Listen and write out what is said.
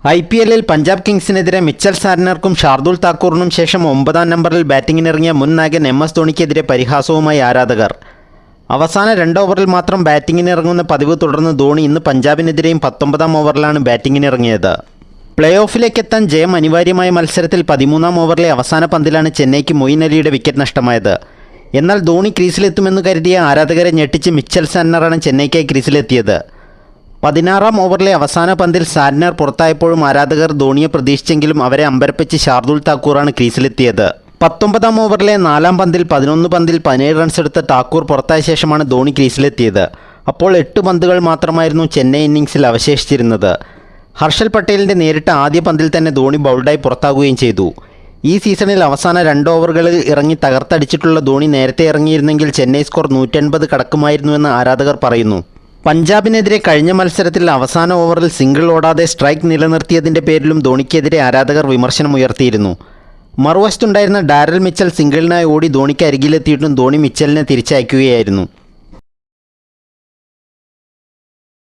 IPL-ൽ Punjab കിങ്സിനെതിരെ Mitchell സാന്റ്നർക്കും Shardul താക്കൂറിനും ശേഷം 9-ാം നമ്പറിൽ ബാറ്റിങ്ങിനിറങ്ങിയ മുൻ നായകൻ MS ധോണിക്കെതിരെ പരിഹാസവുമായി ആരാധകർ. അവസാന 2 ഓവറിൽ മാത്രം ബാറ്റിങ്ങിനിറങ്ങുന്ന പതിവ് തുടർന്ന് ധോണി ഇന്ന് പഞ്ചാബിനെതിരെയും 19-ാം ഓവറിലാണ് ബാറ്റിങ്ങിനിറങ്ങിയത്. പ്ലേ ഓഫിലേക്കെത്താൻ ജയം അനിവാര്യമായ മത്സരത്തിൽ 13-ാം ഓവറിലെ അവസാന പന്തിലാണ് ചെന്നൈക്ക് മൊയിൻ അലിയുടെ വിക്കറ്റ് നഷ്ടമായത്. എന്നാൽ ധോണി ക്രീസിലെത്തുമെന്ന് കരുതിയ ആരാധകരെ ഞെട്ടിച്ച് മിച്ചൽ സാന്റ്നറാണ് ചെന്നൈക്കായി ക്രീസിലെത്തിയത്. 16-ാം ഓവറിലെ അവസാന പന്തിൽ സാന്റ്നർ പുറത്തായപ്പോഴും ആരാധകർ ധോണിയെ പ്രതീക്ഷിച്ചെങ്കിലും അവരെ അമ്പരപ്പിച്ച് ഷാർദുൽ താക്കൂറാണ് ക്രീസിലെത്തിയത്. 19-ാം ഓവറിലെ 4-ാം പന്തിൽ 11 പന്തിൽ 17 റൺസ് എടുത്ത താക്കൂർ പുറത്തായ ശേഷമാണ് ധോണി ക്രീസിലെത്തിയത്. അപ്പോൾ 8 പന്തുകൾ മാത്രമായിരുന്നു ചെന്നൈ ഇന്നിംഗ്സിൽ അവശേഷിച്ചിരുന്നത്. ഹർഷൽ പട്ടേലിൻ്റെ നേരിട്ട ആദ്യ പന്തിൽ തന്നെ ധോണി ബൗൾഡായി പുറത്താകുകയും ചെയ്തു. ഈ സീസണിൽ അവസാന 2 ഓവറുകളിൽ ഇറങ്ങി തകർത്തടിച്ചിട്ടുള്ള ധോണി നേരത്തെ ഇറങ്ങിയിരുന്നെങ്കിൽ ചെന്നൈ സ്കോർ 180 കടക്കുമായിരുന്നുവെന്ന് ആരാധകർ പറയുന്നു. പഞ്ചാബിനെതിരെ കഴിഞ്ഞ മത്സരത്തിൽ അവസാന ഓവറിൽ സിംഗിൾ ഓടാതെ സ്ട്രൈക്ക് നിലനിർത്തിയതിൻ്റെ പേരിലും ധോണിക്കെതിരെ ആരാധകർ വിമർശനമുയർത്തിയിരുന്നു. മറുവശത്തുണ്ടായിരുന്ന ഡാരൽ മിച്ചൽ സിംഗിളിനായി ഓടി ധോണിക്ക് അരികിലെത്തിയിട്ടും ധോണി മിച്ചലിനെ തിരിച്ചയക്കുകയായിരുന്നു.